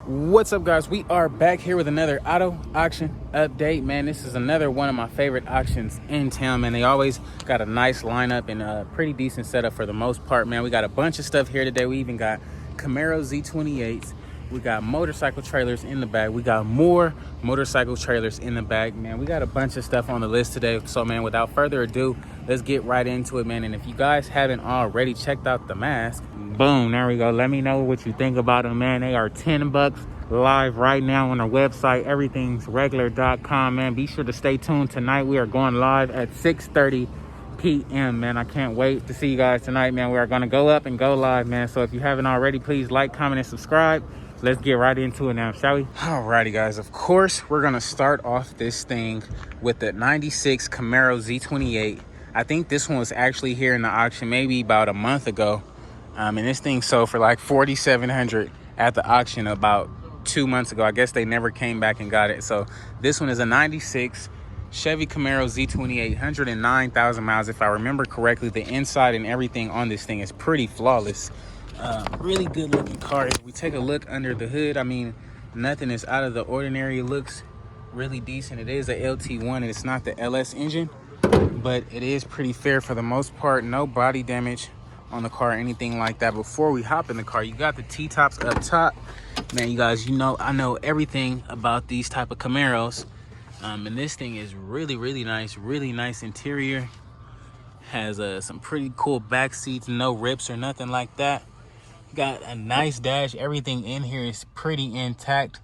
What's up, guys? We are back here with another auto auction update. Man, this is another one of my favorite auctions in town, man. They always got a nice lineup and a pretty decent setup for the most part, man. We got a bunch of stuff here today. We even got Camaro Z28s. We got motorcycle trailers in the back. We got more motorcycle trailers in the back, man. We got a bunch of stuff on the list today. So, man, without further ado, let's get right into it, man. And if you guys haven't already checked out the mask, boom, there we go. Let me know what you think about them, man. They are 10 bucks live right now on our website, everythingsregular.com, man. Be sure to stay tuned tonight. We are going live at 6:30 p.m., man. I can't wait to see you guys tonight, man. We are going to go up and go live, man. So if you haven't already, please like, comment, and subscribe. Let's get right into it now, shall we? Alrighty, guys. Of course, we're going to start off this thing with the 96 Camaro Z28. I think this one was actually here in the auction maybe about a month ago. And this thing sold for like $4,700 at the auction about 2 months ago. I guess they never came back and got it. So this one is a 96 Chevy Camaro Z28, 109,000 miles. If I remember correctly, the inside and everything on this thing is pretty flawless. Really good looking car. If we take a look under the hood, I mean, nothing is out of the ordinary. It looks really decent. It is a LT1 and it's not the LS engine, but it is pretty fair for the most part. No body damage on the car or anything like that. Before we hop in the car, you got the T-tops up top, man. You guys, you know I know everything about these type of Camaros, and this thing is really nice interior. Has some pretty cool back seats, no rips or nothing like that. Got a nice dash. Everything in here is pretty intact.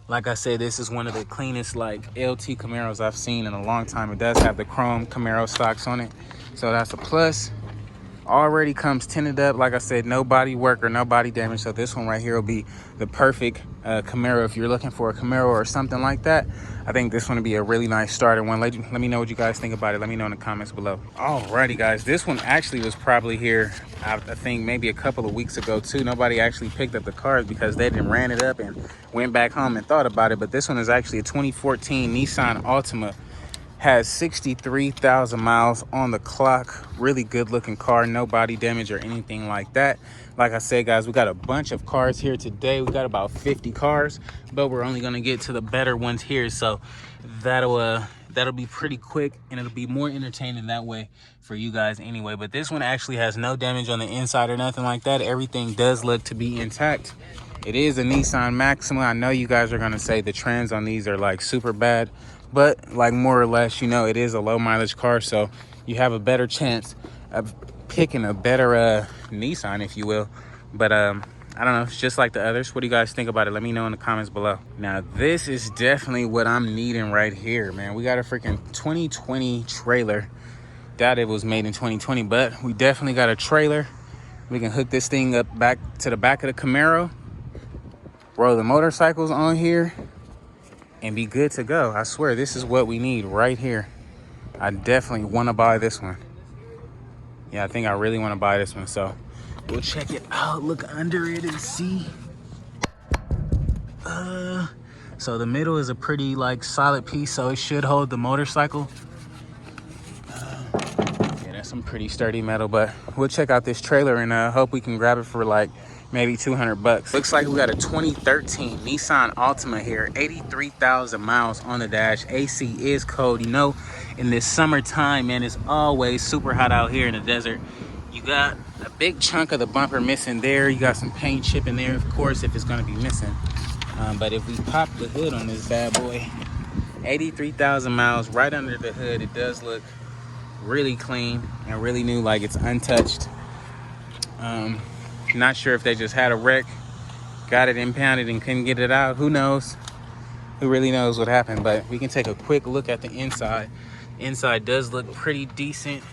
Like I said, this is one of the cleanest like LT Camaros I've seen in a long time. It does have the chrome Camaro stocks on it, so that's a plus. Already comes tinted up. Like I said, no body work or no body damage. So this one right here will be the perfect Camaro if you're looking for a Camaro or something like that. I think this one will be a really nice starter one. Let me know what you guys think about it. Let me know in the comments below. Alrighty, guys, this one actually was probably here, I think maybe a couple of weeks ago too. Nobody actually picked up the cars because they didn't ran it up and went back home and thought about it. But this one is actually a 2014 Nissan Altima. Has 63,000 miles on the clock. Really good looking car, no body damage or anything like that. Like I said, guys, we got a bunch of cars here today. We got about 50 cars, but we're only gonna get to the better ones here, so that'll be pretty quick and it'll be more entertaining that way for you guys anyway. But this one actually has no damage on the inside or nothing like that. Everything does look to be intact. It is a Nissan Maxima. I know you guys are gonna say the trends on these are like super bad, but like more or less, you know, it is a low mileage car, so you have a better chance of picking a better Nissan, if you will. But I don't know, it's just like the others. What do you guys think about it? Let me know in the comments below. Now, this is definitely what I'm needing right here, man. We got a freaking 2020 trailer. Doubt it was made in 2020, but we definitely got a trailer. We can hook this thing up back to the back of the Camaro, roll the motorcycles on here, and be good to go. I swear, this is what we need right here. I definitely want to buy this one. Yeah, I think I really want to buy this one, so we'll check it out. Look under it and see. So the middle is a pretty like solid piece, so it should hold the motorcycle. Yeah, that's some pretty sturdy metal, but we'll check out this trailer and hope we can grab it for like maybe 200 bucks. Looks like we got a 2013 Nissan Altima here, 83,000 miles on the dash. AC is cold. You know, in this summertime, man, it's always super hot out here in the desert. You got a big chunk of the bumper missing there. You got some paint chip in there, of course, if it's gonna be missing. But if we pop the hood on this bad boy, 83,000 miles right under the hood. It does look really clean and really new, like it's untouched. Not sure if they just had a wreck, got it impounded and couldn't get it out. Who knows? Who really knows what happened? But we can take a quick look at the inside. Inside does look pretty decent.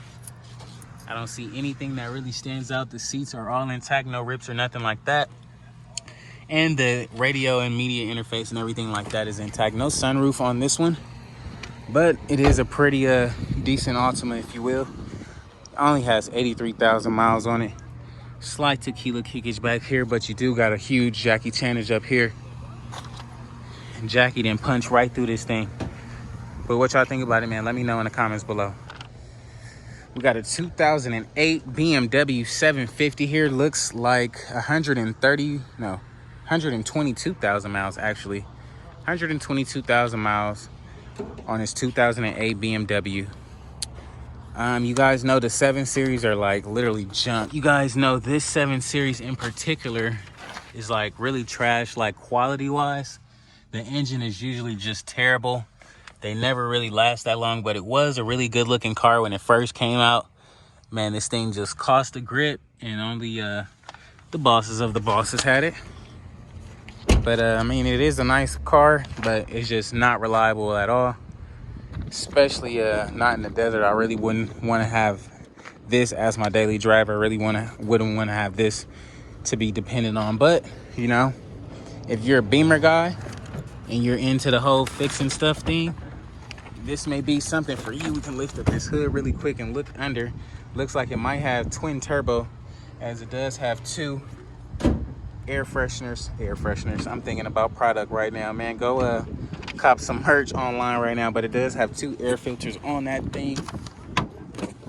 I don't see anything that really stands out. The seats are all intact, no rips or nothing like that. And the radio and media interface and everything like that is intact. No sunroof on this one, but it is a pretty decent Altima, if you will. Only has 83,000 miles on it. Slight tequila kickage back here, but you do got a huge Jackie Chanage up here. And Jackie didn't punch right through this thing. But what y'all think about it, man? Let me know in the comments below. We got a 2008 BMW 750 here. Looks like 122,000 miles actually. 122,000 miles on his 2008 BMW. You guys know the 7 Series are like literally junk. You guys know this 7 Series in particular is like really trash, like quality wise. The engine is usually just terrible. They never really last that long, but it was a really good looking car when it first came out. Man, this thing just cost a grip, and only the bosses of the bosses had it. But I mean, it is a nice car, but it's just not reliable at all. Especially not in the desert. I really wouldn't want to have this as my daily driver. I really wouldn't want to have this to be dependent on. But you know, if you're a Beamer guy and you're into the whole fixing stuff thing, this may be something for you. We can lift up this hood really quick and look under. Looks like it might have twin turbo, as it does have 2 air fresheners. I'm thinking about product right now, man. Go cop some merch online right now, but it does have 2 air filters on that thing.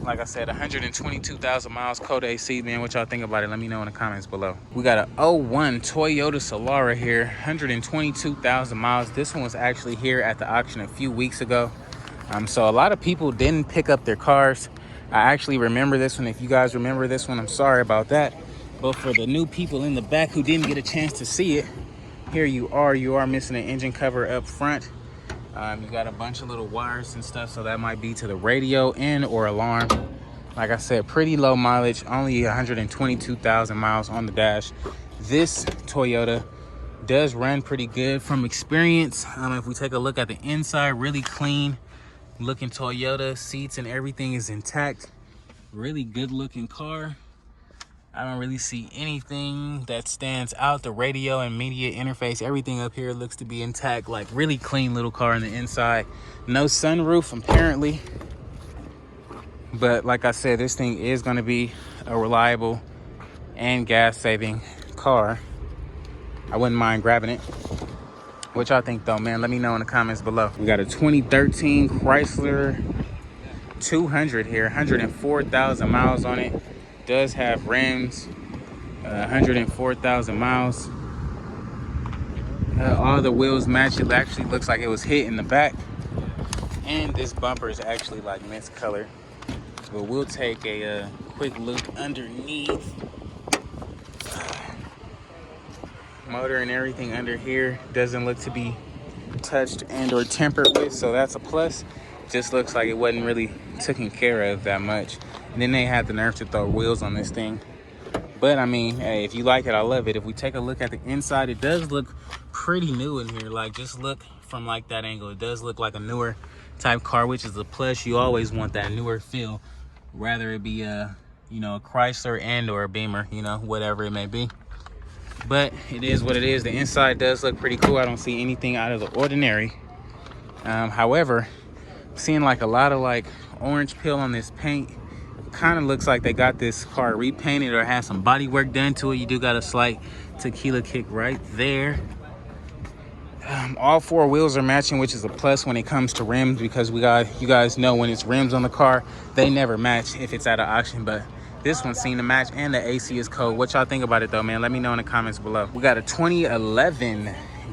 Like I said, 122,000 miles, code AC, man. What y'all think about it? Let me know in the comments below. We got a 01 Toyota Solara here, 122,000 miles. This one was actually here at the auction a few weeks ago. So a lot of people didn't pick up their cars. I actually remember this one. If you guys remember this one, I'm sorry about that. But for the new people in the back who didn't get a chance to see it, here you are missing an engine cover up front. You got a bunch of little wires and stuff, so that might be to the radio and or alarm. Like I said, pretty low mileage, only 122,000 miles on the dash. This Toyota does run pretty good from experience. If we take a look at the inside, really clean looking Toyota. Seats and everything is intact. Really good looking car. I don't really see anything that stands out. The radio and media interface, everything up here looks to be intact. Like really clean little car on the inside. No sunroof apparently. But like I said, this thing is going to be a reliable and gas saving car. I wouldn't mind grabbing it. What y'all think though, man? Let me know in the comments below. We got a 2013 Chrysler 200 here, 104,000 miles on it. Does have rims, 104,000 miles. All the wheels match. It actually looks like it was hit in the back. And this bumper is actually like mist color. But we'll take a quick look underneath. Motor and everything under here doesn't look to be touched and or tampered with, so that's a plus. Just looks like it wasn't really taken care of that much. And then they had the nerve to throw wheels on this thing. But I mean, hey, if you like it, I love it. If we take a look at the inside, it does look pretty new in here. Like, just look from like that angle. It does look like a newer type car, which is a plus. You always want that newer feel, rather it be a, you know, a Chrysler and or a Beamer, you know, whatever it may be. But it is what it is. The inside does look pretty cool. I don't see anything out of the ordinary. However, seeing like a lot of like orange peel on this paint. Kind of looks like they got this car repainted or has some body work done to it. You do got a slight tequila kick right there. All 4 wheels are matching, which is a plus when it comes to rims, because you guys know when it's rims on the car, they never match if it's at an auction. But this one seemed to match, and the AC is cold. What y'all think about it though, man? Let me know in the comments below. We got a 2011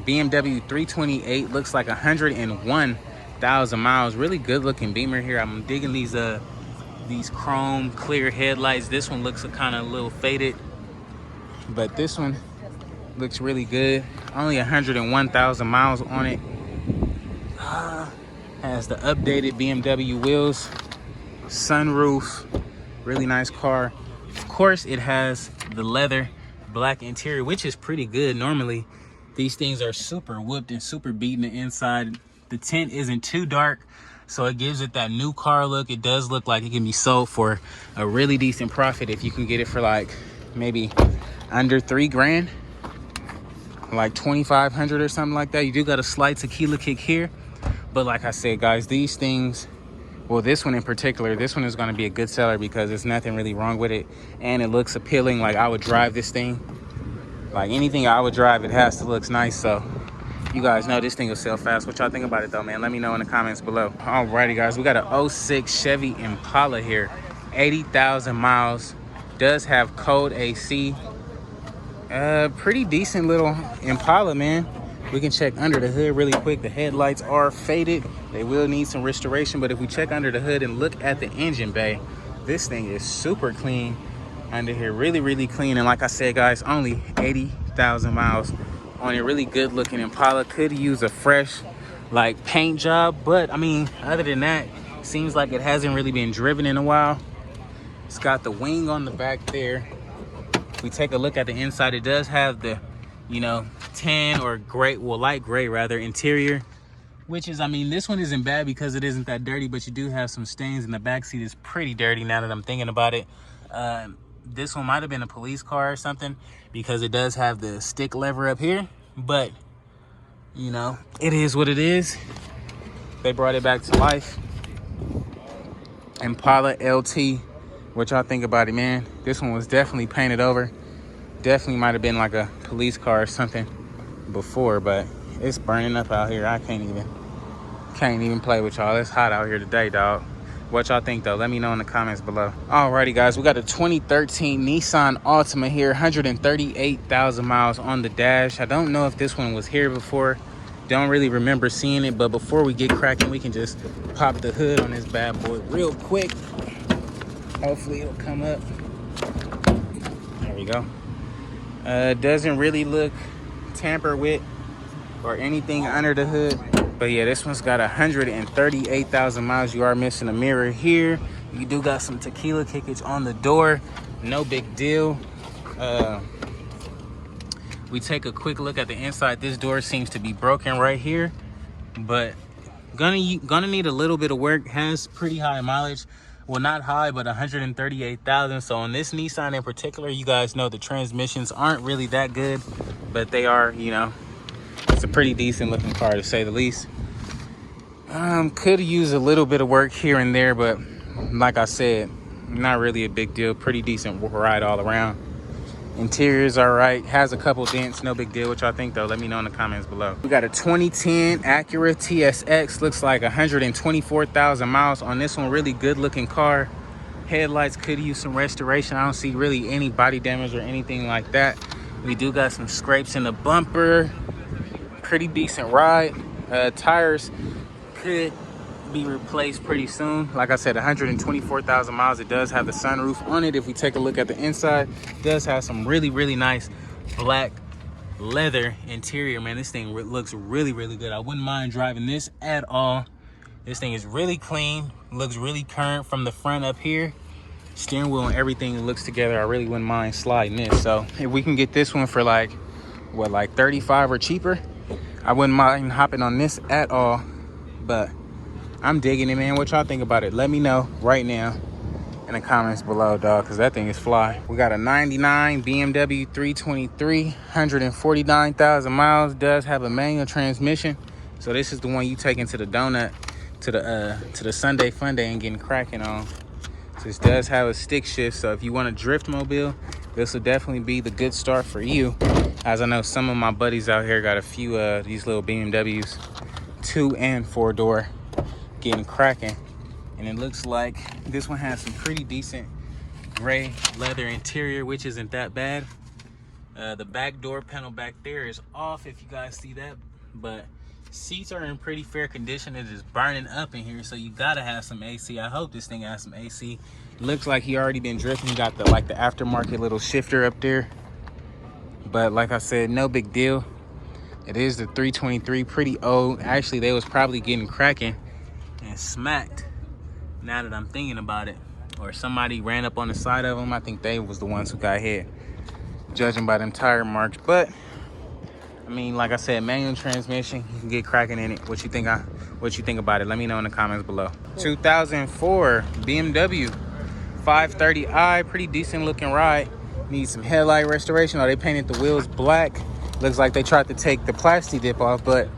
BMW 328. Looks like 101,000 miles. Really good looking Beamer here. I'm digging these chrome clear headlights. This one looks kind of a little faded, but this one looks really good. Only 101,000 miles on it. Has the updated BMW wheels, sunroof, really nice car. Of course, it has the leather black interior, which is pretty good. Normally these things are super whooped and super beaten the inside. The tint isn't too dark, so it gives it that new car look. It does look like it can be sold for a really decent profit if you can get it for like maybe under $3,000, like 2,500 or something like that. You do got a slight tequila kick here, but like I said, guys, these things, well, this one in particular, this one is going to be a good seller because there's nothing really wrong with it, and it looks appealing. Like, I would drive this thing. Like anything I would drive, it has to look nice. So you guys know this thing will sell fast. What y'all think about it though, man? Let me know in the comments below. Alrighty, guys, we got a 06 Chevy Impala here, 80,000 miles. Does have cold AC. Pretty decent little Impala, man. We can check under the hood really quick. The headlights are faded. They will need some restoration, but if we check under the hood and look at the engine bay, this thing is super clean under here. Really, really clean. And like I said, guys, only 80,000 miles on a really good looking Impala. Could use a fresh like paint job, but I mean, other than that, seems like it hasn't really been driven in a while. It's got the wing on the back there. We take a look at the inside. It does have the, you know, tan or gray, well, light gray rather, interior, which is, I mean, this one isn't bad because it isn't that dirty, but you do have some stains, and the back seat is pretty dirty now that I'm thinking about it. This one might have been a police car or something because it does have the stick lever up here, but you know, it is what it is. They brought it back to life. Impala LT. What y'all think about it, man? This one was definitely painted over. Definitely might have been like a police car or something before, but it's burning up out here. I can't even play with y'all. It's hot out here today, dog. What y'all think though? Let me know in the comments below. Alrighty, guys, we got a 2013 Nissan Altima here, 138,000 miles on the dash. I don't know if this one was here before. Don't really remember seeing it, but before we get cracking, we can just pop the hood on this bad boy real quick. Hopefully it'll come up. There we go. Doesn't really look tampered with or anything under the hood. But yeah, this one's got 138,000 miles. You are missing a mirror here. You do got some tequila kickage on the door. No big deal. We take a quick look at the inside. This door seems to be broken right here, but gonna need a little bit of work. Has pretty high mileage. Well, not high, but 138,000. So on this Nissan in particular, you guys know the transmissions aren't really that good, but they are, you know, it's a pretty decent looking car to say the least. Could use a little bit of work here and there, but like I said, not really a big deal. Pretty decent ride all around. Interior's all right. Has a couple dents, no big deal. What y'all think though? Let me know in the comments below. We got a 2010 Acura Tsx. Looks like 124,000 miles on this one. Really good looking car. Headlights could use some restoration. I don't see really any body damage or anything like that. We do got some scrapes in the bumper. Pretty decent ride. Tires could be replaced pretty soon. Like I said, 124,000 miles. It does have the sunroof on it. If we take a look at the inside, it does have some really, really nice black leather interior, man. This thing looks really, really good. I wouldn't mind driving this at all. This thing is really clean, looks really current from the front up here. Steering wheel and everything looks together. I really wouldn't mind sliding this. So if we can get this one for like, what, like 35 or cheaper, I wouldn't mind hopping on this at all. But I'm digging it, man. What y'all think about it? Let me know right now in the comments below, dog, because that thing is fly. We got a 99 BMW 323, 149,000 miles. Does have a manual transmission. So this is the one you take into the donut, to the Sunday fun day and getting cracking on. So this does have a stick shift. So if you want a drift mobile, this will definitely be the good start for you. As I know some of my buddies out here got a few these little BMWs, 2 and 4 door, getting cracking. And it looks like this one has some pretty decent gray leather interior, which isn't that bad. The back door panel back there is off, if you guys see that, but seats are in pretty fair condition. It is burning up in here, so you gotta have some AC. I hope this thing has some AC. Looks like he already been drifting. Got the like the aftermarket little shifter up there, but like I said, no big deal. It is the 323, pretty old. Actually, they was probably getting cracking and smacked, now that I'm thinking about it, or somebody ran up on the side of them. I think they was the ones who got hit, judging by them tire marks. But I mean, like I said, manual transmission, you can get cracking in it. What you think about it? Let me know in the comments below. 2004 BMW 530i, pretty decent looking ride. Needs some headlight restoration. Oh, they painted the wheels black. Looks like they tried to take the plastic dip off, but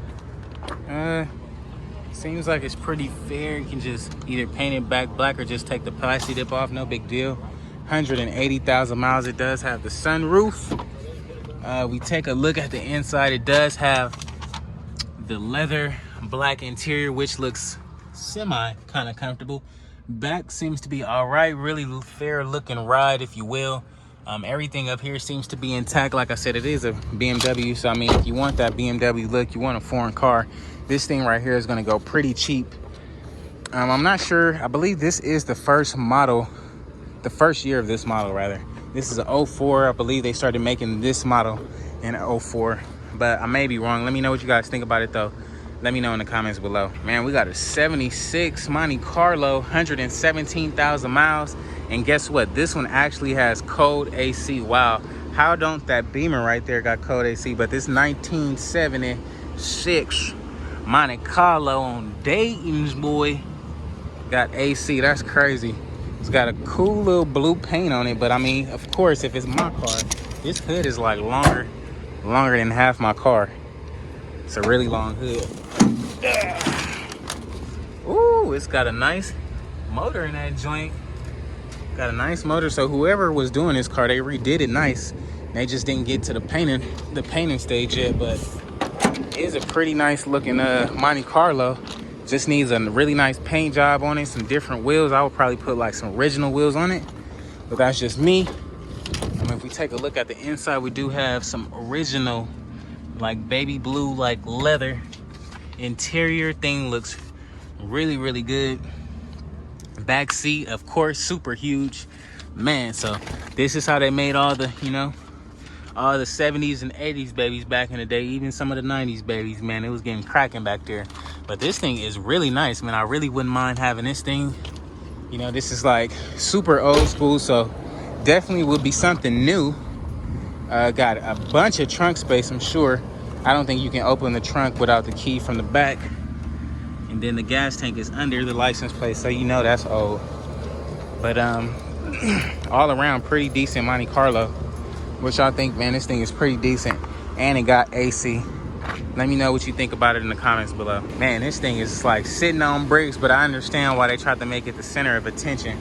seems like it's pretty fair. You can just either paint it back black or just take the plastic dip off. No big deal. 180,000 miles. It does have the sunroof. We take a look at the inside. It does have the leather black interior, which looks semi kind of comfortable. Back seems to be all right. Really fair looking ride, if you will. Everything up here seems to be intact. Like I said, it is a BMW, so I mean, if you want that BMW look, you want a foreign car, this thing right here is going to go pretty cheap. I'm not sure. I believe this is the first model, the first year of this model rather. This is an 04. I believe they started making this model in 04, but I may be wrong. Let me know what you guys think about it though. Let me know in the comments below. Man, we got a 76 Monte Carlo, 117,000 miles. And guess what? This one actually has cold AC. Wow. How don't that Beamer right there got cold AC? But this 1976 Monte Carlo on Dayton's, boy, got AC. That's crazy. It's got a cool little blue paint on it. But I mean, of course, if it's my car, this hood is like longer than half my car. It's a really long hood. Ooh, it's got a nice motor in that joint. Got a nice motor. So whoever was doing this car, they redid it nice. They just didn't get to the painting stage yet, but it is a pretty nice looking Monte Carlo. Just needs a really nice paint job on it, some different wheels. I would probably put like some original wheels on it, but that's just me. If we take a look at the inside, we do have some original like baby blue like leather interior. Thing looks really good. Back seat, of course, super huge, man. So this is how they made all the, you know, all the 70s and 80s babies back in the day, even some of the 90s babies, man. It was getting cracking back there. But this thing is really nice, man. I really wouldn't mind having this thing. You know, this is like super old school, so definitely would be something new. Got a bunch of trunk space, I'm sure. I don't think you can open the trunk without the key from the back. And then the gas tank is under the license plate, so you know that's old. But all around pretty decent Monte Carlo. What y'all think, man? This thing is pretty decent, and it got AC. Let me know what you think about it in the comments below. Man, this thing is like sitting on bricks, but I understand why they tried to make it the center of attention.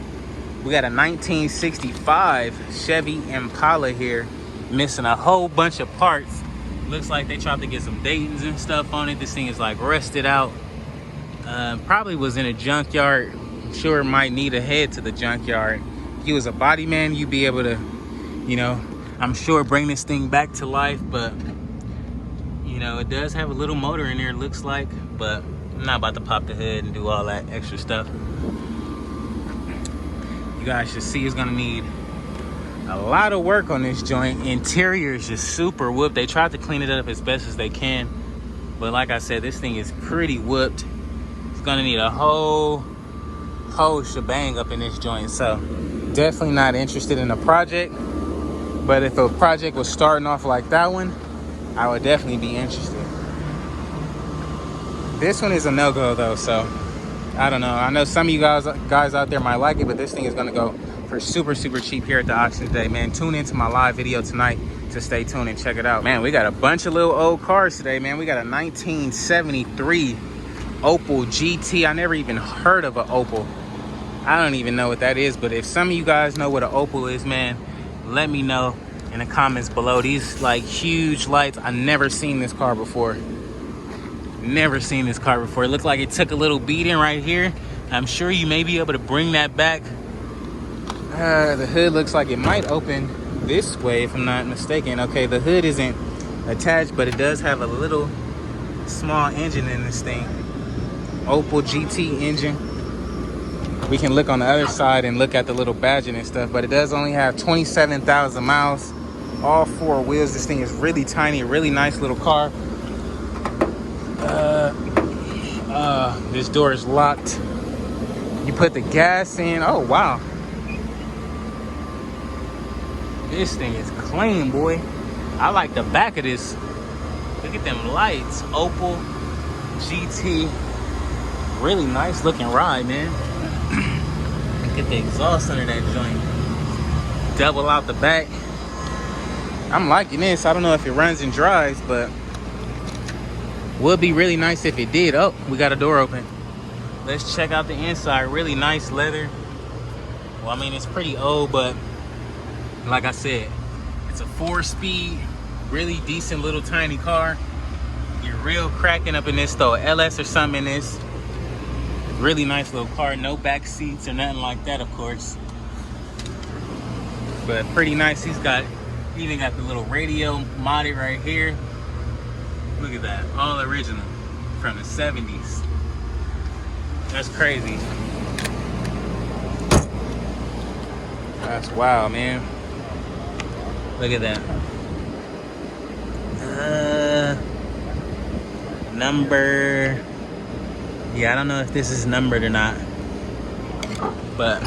We got a 1965 Chevy Impala here, missing a whole bunch of parts. Looks like they tried to get some Daytons and stuff on it. This thing is like rusted out. Probably was in a junkyard. I'm sure it might need a head to the junkyard. If you was a body man, you'd be able to, you know, I'm sure bring this thing back to life. But you know, it does have a little motor in there, it looks like, but I'm not about to pop the hood and do all that extra stuff. You guys should see it's gonna need a lot of work on this joint. Interior is just super whooped. They tried to clean it up as best as they can, but like I said, this thing is pretty whooped. It's gonna need a whole shebang up in this joint. So definitely not interested in a project, but if a project was starting off like that one, I would definitely be interested. This one is a no-go though, so I don't know. I know some of you guys out there might like it, but this thing is gonna go for super cheap here at the auction today, man. Tune into my live video tonight to stay tuned and check it out. Man, we got a bunch of little old cars today, man. We got a 1973 Opel GT. I never even heard of an Opel. I don't even know what that is, but if some of you guys know what an Opel is, man, let me know in the comments below. These like huge lights. I never seen this car before. Never seen this car before. It looked like it took a little beating right here. I'm sure you may be able to bring that back. The hood looks like it might open this way if I'm not mistaken. Okay, the hood isn't attached, but it does have a little small engine in this thing. Opel GT engine. We can look on the other side and look at the little badging and stuff, but it does only have 27,000 miles. All four wheels. This thing is really tiny, really nice little car. This door is locked. You put the gas in. Oh wow, this thing is clean, boy. I like the back of this. Look at them lights. Opel GT. Really nice looking ride, man. Look at the exhaust under that joint. Double out the back. I'm liking this. I don't know if it runs and drives, but would be really nice if it did. Oh, we got a door open. Let's check out the inside. Really nice leather. Well, I mean, it's pretty old, but like I said, it's a 4-speed, really decent little tiny car. You're real cracking up in this though. LS or something in this. Really nice little car. No back seats or nothing like that, of course. but pretty nice. He's got, even got the little radio modded right here. Look at that, all original from the 70s. That's crazy. That's wild, man. Look at that. Number, yeah, I don't know if this is numbered or not, but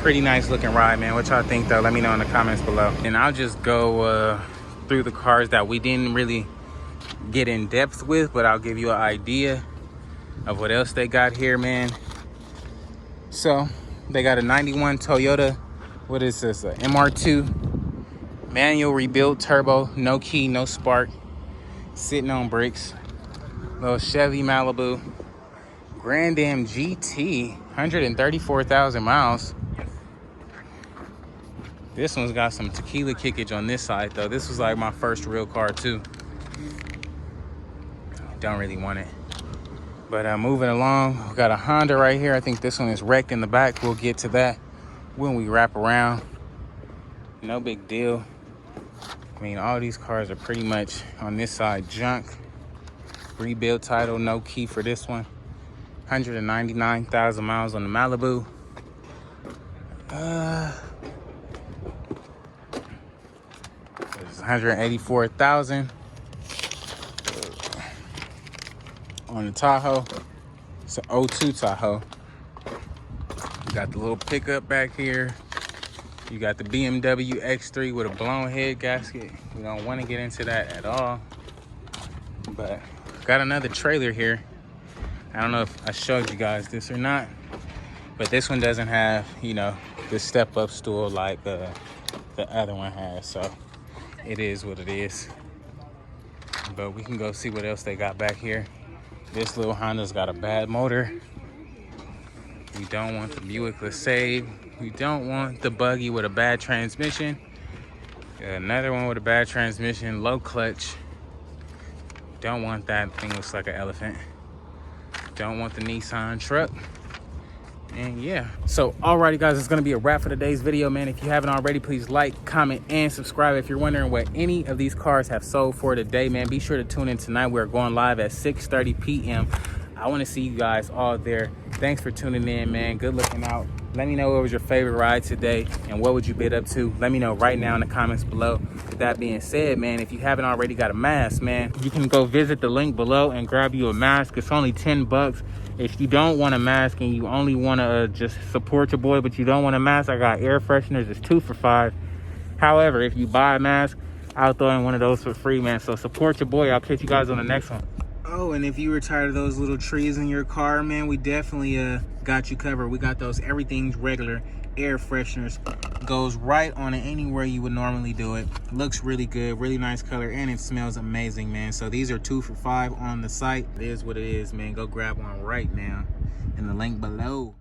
pretty nice looking ride, man. What y'all think though? Let me know in the comments below. And I'll just go through the cars that we didn't really get in depth with, but I'll give you an idea of what else they got here, man. So they got a 91 Toyota, what is this, a MR2 manual rebuilt turbo, no key, no spark, sitting on bricks. Little Chevy Malibu Grand Am GT, 134,000 miles. This one's got some tequila kickage on this side though. This was like my first real car too. Don't really want it. But moving along, we got a Honda right here. I think this one is wrecked in the back. We'll get to that when we wrap around. No big deal. I mean, all these cars are pretty much on this side junk. Rebuild title, no key for this one. 199,000 miles on the Malibu. 184,000 on the Tahoe. It's an 02 Tahoe. You got the little pickup back here. You got the BMW X3 with a blown head gasket. We don't want to get into that at all. But got another trailer here. I don't know if I showed you guys this or not, but this one doesn't have, you know, the step-up stool like the other one has. So it is what it is. But we can go see what else they got back here. This little Honda's got a bad motor. We don't want the Buick LeSabre. We don't want the buggy with a bad transmission. Another one with a bad transmission, low clutch. Don't want that thing, looks like an elephant. Don't want the Nissan truck. And yeah, so alrighty guys, it's gonna be a wrap for today's video, man. If you haven't already, please like, comment, and subscribe. If you're wondering what any of these cars have sold for today, man, be sure to tune in tonight. We're going live at 6:30 p.m. I want to see you guys all there. Thanks for tuning in, man. Good looking out. Let me know what was your favorite ride today and what would you bid up to. Let me know right now in the comments below. With that being said, man, if you haven't already got a mask, man, you can go visit the link below and grab you a mask. It's only 10 bucks. If you don't want a mask and you only want to just support your boy, but you don't want a mask, I got air fresheners. It's 2 for $5. However, if you buy a mask, I'll throw in one of those for free, man. So support your boy. I'll catch you guys on the next one. Oh, and if you were tired of those little trees in your car, man, we definitely got you covered. We got those everything's regular air fresheners. Goes right on it anywhere you would normally do it. Looks really good, really nice color, and it smells amazing, man. So these are 2 for $5 on the site. It is what it is, man. Go grab one right now in the link below.